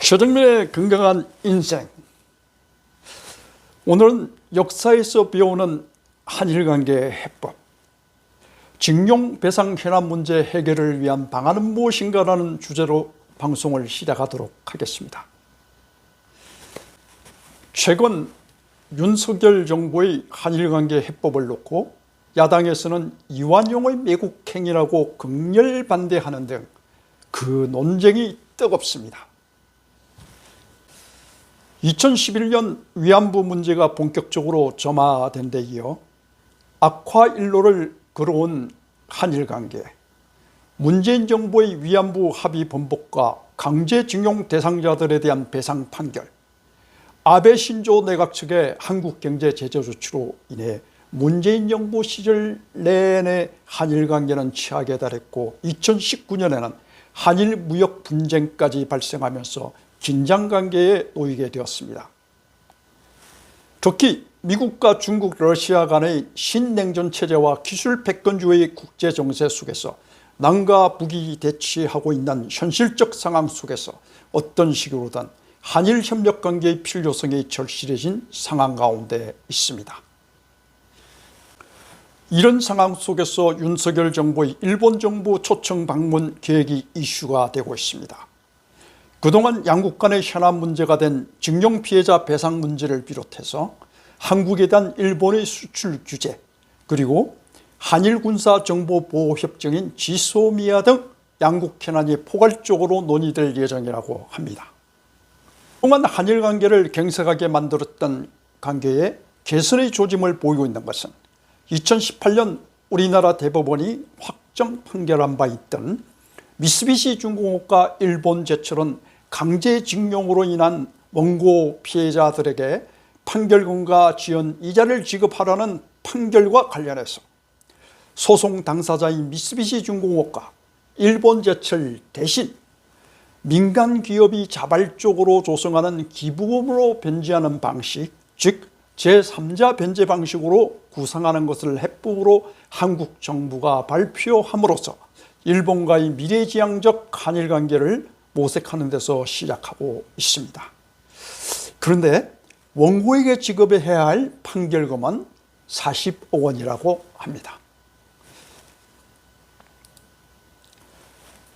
최정민의 건강한 인생. 오늘은 역사에서 배우는 한일관계의 해법, 징용 배상 현안 문제 해결을 위한 방안은 무엇인가라는 주제로 방송을 시작하도록 하겠습니다. 최근 윤석열 정부의 한일관계 해법을 놓고 야당에서는 이완용의 매국행위라고 극렬 반대하는 등 그 논쟁이 뜨겁습니다. 2011년 위안부 문제가 본격적으로 점화된 데 이어 악화 일로를 걸어온 한일관계, 문재인 정부의 위안부 합의 번복과 강제징용 대상자들에 대한 배상 판결, 아베 신조 내각 측의 한국경제 제재 조치로 인해 문재인 정부 시절 내내 한일관계는 최악에 달했고 2019년에는 한일 무역 분쟁까지 발생하면서 긴장관계에 놓이게 되었습니다. 특히 미국과 중국, 러시아 간의 신냉전 체제와 기술 패권주의 국제 정세 속에서 남과 북이 대치하고 있는 현실적 상황 속에서 어떤 식으로든 한일 협력 관계의 필요성이 절실해진 상황 가운데 있습니다. 이런 상황 속에서 윤석열 정부의 일본 정부 초청 방문 계획이 이슈가 되고 있습니다. 그동안 양국 간의 현안 문제가 된 징용 피해자 배상 문제를 비롯해서 한국에 대한 일본의 수출 규제, 그리고 한일 군사 정보 보호 협정인 지소미아 등 양국 현안이 포괄적으로 논의될 예정이라고 합니다. 그동안 한일 관계를 경색하게 만들었던 관계에 개선의 조짐을 보이고 있는 것은 2018년 우리나라 대법원이 확정 판결한 바 있던 미쓰비시 중공업과 일본 제철은 강제징용으로 인한 원고 피해자들에게 판결금과 지연 이자를 지급하라는 판결과 관련해서 소송 당사자인 미쓰비시 중공업과 일본 제철 대신 민간 기업이 자발적으로 조성하는 기부금으로 변제하는 방식, 즉 제3자 변제 방식으로 구상하는 것을 해법으로 한국 정부가 발표함으로써 일본과의 미래지향적 한일관계를 모색하는 데서 시작하고 있습니다. 그런데 원고에게 지급해야 할 판결금은 40억 원이라고 합니다.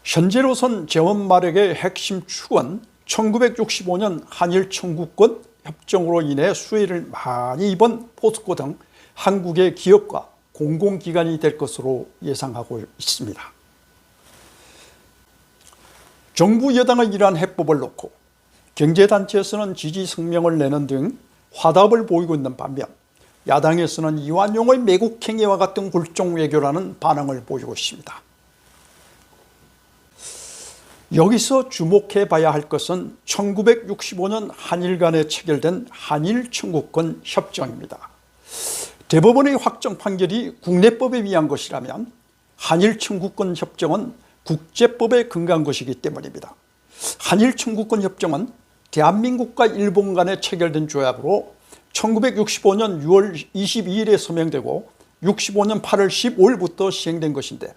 현재로선 재원 마력의 핵심 축은 1965년 한일 청구권 협정으로 인해 수혜를 많이 입은 포스코 등 한국의 기업과 공공기관이 될 것으로 예상하고 있습니다. 정부 여당의 이러한 해법을 놓고 경제단체에서는 지지 성명을 내는 등 화답을 보이고 있는 반면 야당에서는 이완용의 매국행위와 같은 굴종 외교라는 반응을 보이고 있습니다. 여기서 주목해 봐야 할 것은 1965년 한일 간에 체결된 한일 청구권 협정입니다. 대법원의 확정 판결이 국내법에 의한 것이라면 한일 청구권 협정은 국제법에 근거한 것이기 때문입니다. 한일 청구권 협정은 대한민국과 일본 간에 체결된 조약으로 1965년 6월 22일에 서명되고 65년 8월 15일부터 시행된 것인데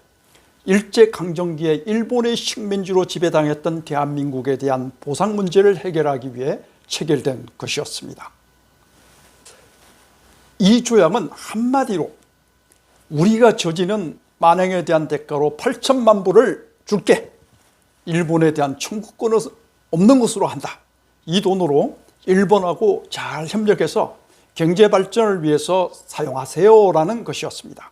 일제강점기에 일본의 식민지로 지배당했던 대한민국에 대한 보상 문제를 해결하기 위해 체결된 것이었습니다. 이 조약은 한마디로 우리가 저지른 만행에 대한 대가로 8천만 불을 줄게, 일본에 대한 청구권은 없는 것으로 한다, 이 돈으로 일본하고 잘 협력해서 경제발전을 위해서 사용하세요라는 것이었습니다.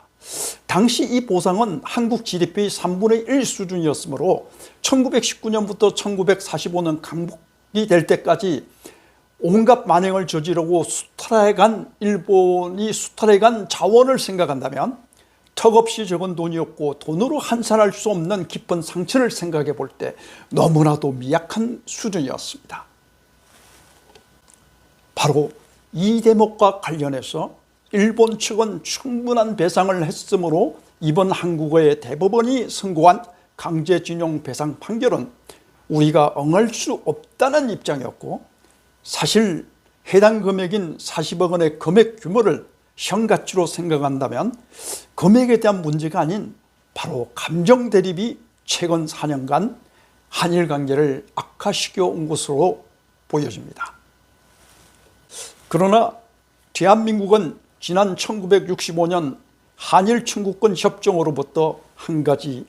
당시 이 보상은 한국 GDP 3분의 1 수준이었으므로 1919년부터 1945년 강복이 될 때까지 온갖 만행을 저지르고 수탈해간 일본이 수탈해간 자원을 생각한다면 턱없이 적은 돈이었고 돈으로 환산할 수 없는 깊은 상처를 생각해 볼 때 너무나도 미약한 수준이었습니다. 바로 이 대목과 관련해서 일본 측은 충분한 배상을 했으므로 이번 한국의 대법원이 선고한 강제징용 배상 판결은 우리가 응할 수 없다는 입장이었고, 사실 해당 금액인 40억 원의 금액 규모를 형가치로 생각한다면 금액에 대한 문제가 아닌 바로 감정 대립이 최근 4년간 한일 관계를 악화시켜 온 것으로 보여집니다. 그러나 대한민국은 지난 1965년 한일 청구권 협정으로부터 한 가지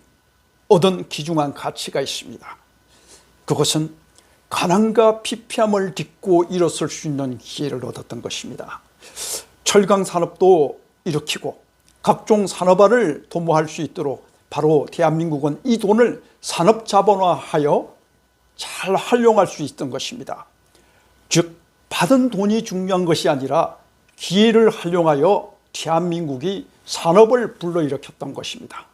얻은 귀중한 가치가 있습니다. 그것은 가난과 피폐함을 딛고 일어설 수 있는 기회를 얻었던 것입니다. 철강 산업도 일으키고 각종 산업화를 도모할 수 있도록 바로 대한민국은 이 돈을 산업 자본화하여 잘 활용할 수 있던 것입니다. 즉 받은 돈이 중요한 것이 아니라 기회를 활용하여 대한민국이 산업을 불러일으켰던 것입니다.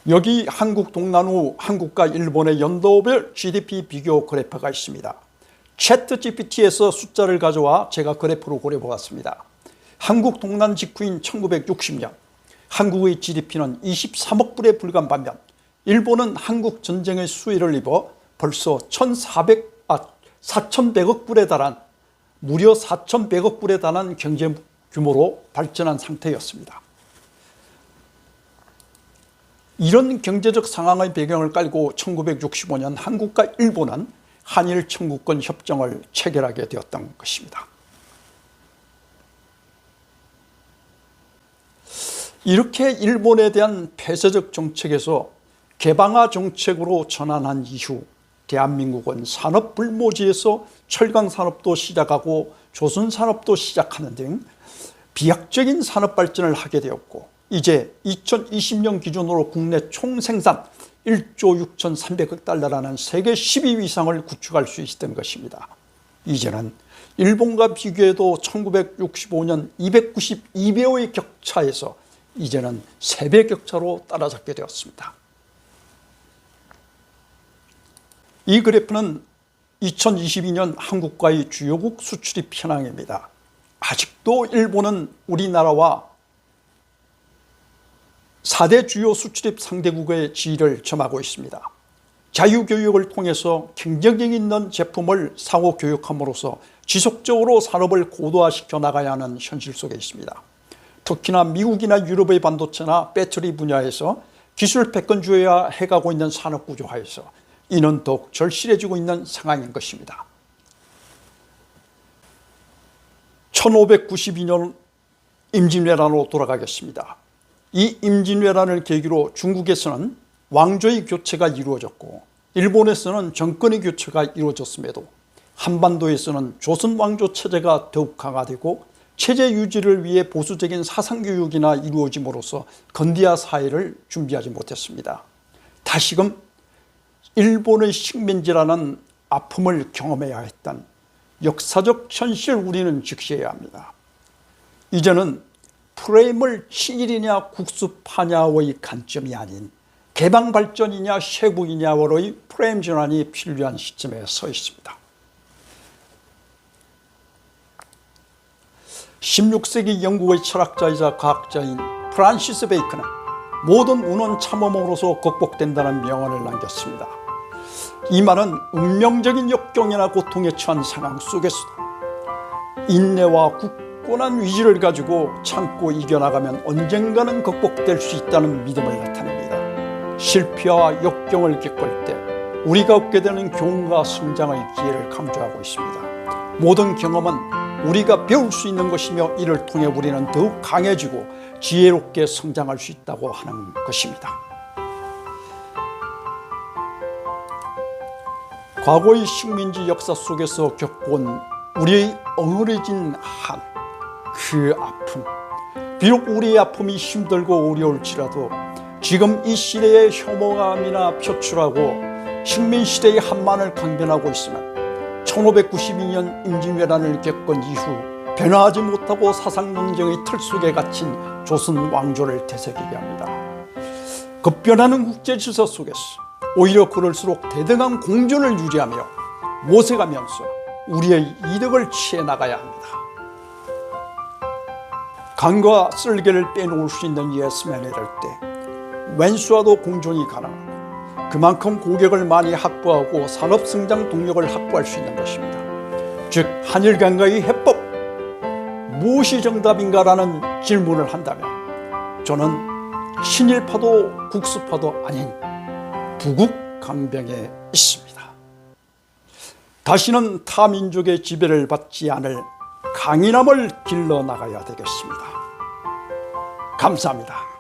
여기 한국 동남우 한국과 일본의 연도별 GDP 비교 그래프가 있습니다. 챗 GPT에서 숫자를 가져와 제가 그래프로 그려보았습니다. 한국 동란 직후인 1960년 한국의 GDP는 23억 불에 불과한 반면 일본은 한국 전쟁의 수혜를 입어 벌써 4,100억 불에 달한 무려 4,100억 불에 달한 경제 규모로 발전한 상태였습니다. 이런 경제적 상황의 배경을 깔고 1965년 한국과 일본은 한일 청구권 협정을 체결하게 되었던 것입니다. 이렇게 일본에 대한 폐쇄적 정책에서 개방화 정책으로 전환한 이후 대한민국은 산업 불모지에서 철강 산업도 시작하고 조선 산업도 시작하는 등 비약적인 산업 발전을 하게 되었고 이제 2020년 기준으로 국내 총생산 1조 6,300억 달러라는 세계 10위 이상을 구축할 수 있었던 것입니다. 이제는 일본과 비교해도 1965년 292배의 격차에서 이제는 3배 격차로 따라잡게 되었습니다. 이 그래프는 2022년 한국과의 주요국 수출입 현황입니다. 아직도 일본은 우리나라와 4대 주요 수출입 상대국의 지위를 점하고 있습니다. 자유교육을 통해서 경쟁력 있는 제품을 상호 교육함으로써 지속적으로 산업을 고도화시켜 나가야 하는 현실 속에 있습니다. 특히나 미국이나 유럽의 반도체나 배터리 분야에서 기술 패권주의화 해가고 있는 산업구조 하에서 이는 더욱 절실해지고 있는 상황인 것입니다. 1592년 임진왜란으로 돌아가겠습니다. 이 임진왜란을 계기로 중국에서는 왕조의 교체가 이루어졌고 일본에서는 정권의 교체가 이루어졌음에도 한반도에서는 조선 왕조 체제가 더욱 강화되고 체제 유지를 위해 보수적인 사상교육이나 이루어짐으로써 건대화 사회를 준비하지 못했습니다. 다시금 일본의 식민지라는 아픔을 경험해야 했던 역사적 현실을 우리는 직시해야 합니다. 이제는 프레임을 친일이냐 국수파냐의 관점이 아닌 개방발전이냐 쇄국이냐의 프레임 전환이 필요한 시점에 서 있습니다. 16세기 영국의 철학자이자 과학자인 프란시스 베이컨은 모든 운은 참음으로써 극복된다는 명언을 남겼습니다. 이 말은 운명적인 역경이나 고통에 처한 상황 속에서도 인내와 굳건한 위지를 가지고 참고 이겨나가면 언젠가는 극복될 수 있다는 믿음을 나타냅니다. 실패와 역경을 겪을 때 우리가 얻게 되는 교훈과 성장의 기회를 강조하고 있습니다. 모든 경험은 우리가 배울 수 있는 것이며 이를 통해 우리는 더욱 강해지고 지혜롭게 성장할 수 있다고 하는 것입니다. 과거의 식민지 역사 속에서 겪어온 우리의 엉그러진 한, 그 아픔, 비록 우리의 아픔이 힘들고 어려울지라도 지금 이 시대의 혐오감이나 표출하고 식민시대의 한만을 강변하고 있으면 1592년 임진왜란을 겪은 이후 변화하지 못하고 사상논쟁의 틀 속에 갇힌 조선 왕조를 되새기게 합니다. 급변하는 국제질서 속에서 오히려 그럴수록 대등한 공존을 유지하며 모색하면서 우리의 이득을 취해 나가야 합니다. 간과 쓸개를 빼놓을 수 있는 예스맨이 될 때 왼수와도 공존이 가능합니다. 그만큼 고객을 많이 확보하고 산업성장 동력을 확보할 수 있는 것입니다. 즉 한일 관계의 해법, 무엇이 정답인가라는 질문을 한다면 저는 친일파도 국수파도 아닌 부국 강병에 있습니다. 다시는 타민족의 지배를 받지 않을 강인함을 길러 나가야 되겠습니다. 감사합니다.